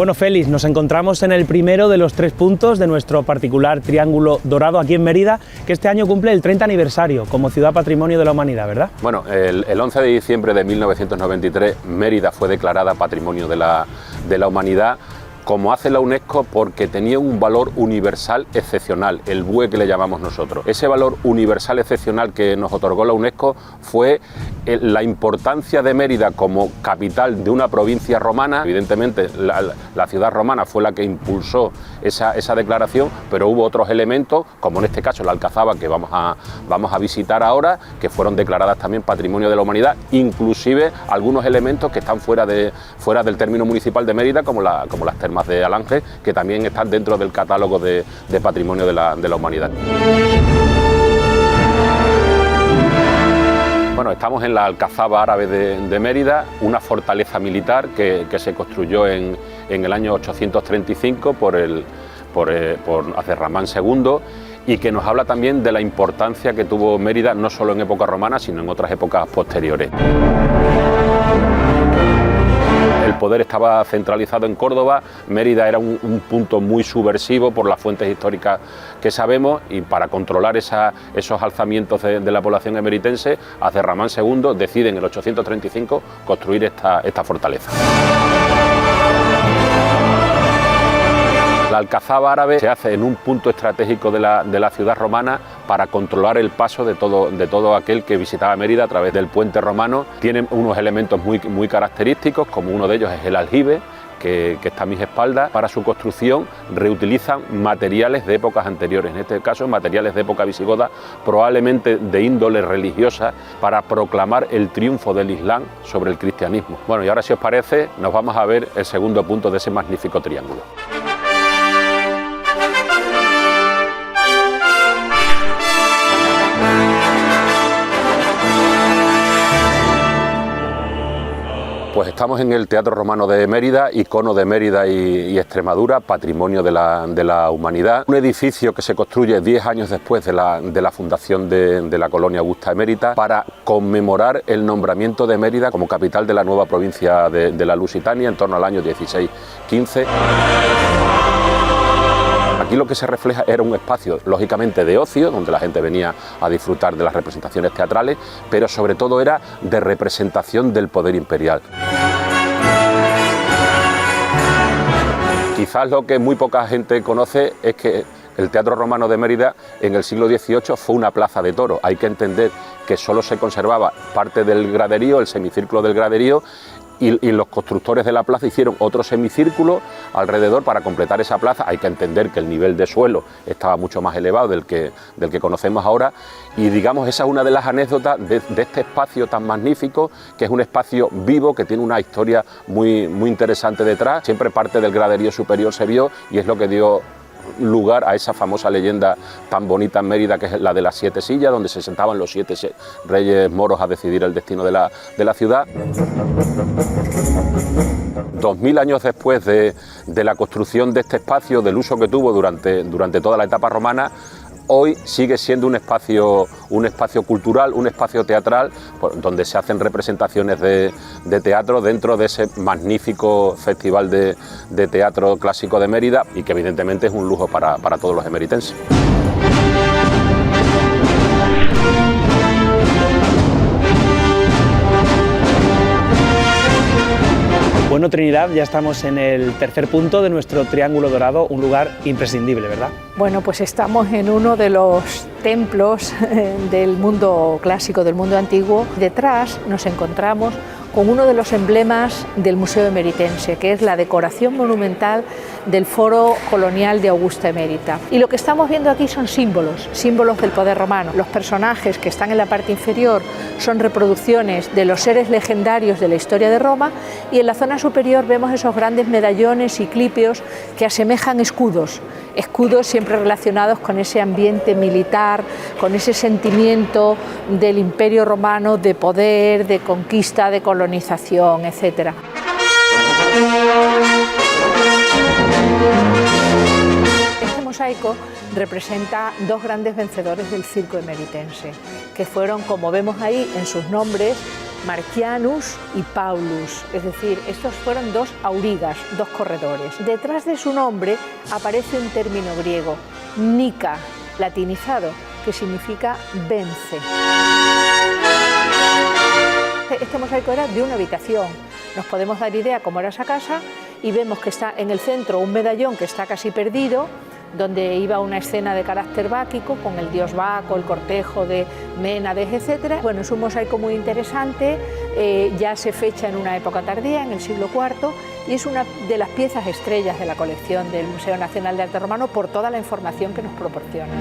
Bueno, Félix, nos encontramos en el primero de los 3 puntos de nuestro particular Triángulo Dorado aquí en Mérida, que este año cumple el 30 aniversario como Ciudad Patrimonio de la Humanidad, ¿verdad? Bueno, el 11 de diciembre de 1993 Mérida fue declarada Patrimonio de la Humanidad, como hace la UNESCO, porque tenía un valor universal excepcional, el BUE que le llamamos nosotros. Ese valor universal excepcional que nos otorgó la UNESCO fue la importancia de Mérida como capital de una provincia romana. Evidentemente la ciudad romana fue la que impulsó esa declaración, pero hubo otros elementos, como en este caso la Alcazaba, que vamos a visitar ahora, que fueron declaradas también Patrimonio de la Humanidad, inclusive algunos elementos que están fuera del término municipal de Mérida, como las termas de Alange, que también están dentro del catálogo de Patrimonio de la Humanidad. Bueno, estamos en la Alcazaba árabe de Mérida, una fortaleza militar que se construyó en el año 835 por Azerramán II, y que nos habla también de la importancia que tuvo Mérida, no solo en época romana, sino en otras épocas posteriores. El poder estaba centralizado en Córdoba. Mérida era un punto muy subversivo por las fuentes históricas que sabemos, y para controlar esos alzamientos de la población emeritense, Azerramán II decide en el 835 construir esta fortaleza. La Alcazaba árabe se hace en un punto estratégico de la ciudad romana para controlar el paso de todo aquel que visitaba Mérida a través del puente romano. Tiene unos elementos muy característicos, como uno de ellos es el aljibe, que está a mis espaldas. Para su construcción reutilizan materiales de épocas anteriores, en este caso materiales de época visigoda, probablemente de índole religiosa, para proclamar el triunfo del Islam sobre el cristianismo. Bueno, y ahora, si os parece, nos vamos a ver el segundo punto de ese magnífico triángulo. Pues estamos en el Teatro Romano de Mérida, icono de Mérida y Extremadura, Patrimonio de la Humanidad. Un edificio que se construye 10 años después de la fundación de la colonia Augusta Emérita, para conmemorar el nombramiento de Mérida como capital de la nueva provincia de la Lusitania en torno al año 1615. Aquí lo que se refleja era un espacio, lógicamente, de ocio, donde la gente venía a disfrutar de las representaciones teatrales, pero sobre todo era de representación del poder imperial. Quizás lo que muy poca gente conoce es que el Teatro Romano de Mérida en el siglo XVIII fue una plaza de toros. Hay que entender que solo se conservaba parte del graderío, el semicírculo del graderío, y los constructores de la plaza hicieron otro semicírculo alrededor para completar esa plaza. Hay que entender que el nivel de suelo estaba mucho más elevado del que conocemos ahora, y digamos, esa es una de las anécdotas de este espacio tan magnífico, que es un espacio vivo, que tiene una historia muy interesante detrás. Siempre parte del graderío superior se vio, y es lo que dio lugar a esa famosa leyenda tan bonita en Mérida, que es la de las 7 sillas, donde se sentaban los 7 reyes moros a decidir el destino de la ciudad. 2000 años después de la construcción de este espacio, del uso que tuvo durante toda la etapa romana, hoy sigue siendo un espacio cultural, un espacio teatral, donde se hacen representaciones de teatro dentro de ese magnífico festival de teatro clásico de Mérida, y que evidentemente es un lujo para todos los emeritenses. Bueno, Trinidad, ya estamos en el tercer punto de nuestro Triángulo Dorado, un lugar imprescindible, ¿verdad? Bueno, pues estamos en uno de los templos del mundo clásico, del mundo antiguo. Detrás nos encontramos con uno de los emblemas del Museo Emeritense, que es la decoración monumental del Foro Colonial de Augusta Emérita. Y lo que estamos viendo aquí son símbolos del poder romano. Los personajes que están en la parte inferior son reproducciones de los seres legendarios de la historia de Roma, y en la zona superior vemos esos grandes medallones y clipios que asemejan escudos siempre relacionados con ese ambiente militar, con ese sentimiento del Imperio Romano de poder, de conquista, de colonización, etc. Este mosaico representa 2 grandes vencedores del circo emeritense, que fueron, como vemos ahí en sus nombres, Marcianus y Paulus, es decir, estos fueron dos aurigas, dos corredores. Detrás de su nombre aparece un término griego, Nika, latinizado, que significa vence. Este mosaico era de una habitación. Nos podemos dar idea cómo era esa casa y vemos que está en el centro un medallón que está casi perdido, donde iba una escena de carácter báquico con el dios Baco, el cortejo de Ménades, etc. Bueno, es un mosaico muy interesante, ya se fecha en una época tardía, en el siglo IV, y es una de las piezas estrellas de la colección del Museo Nacional de Arte Romano por toda la información que nos proporciona.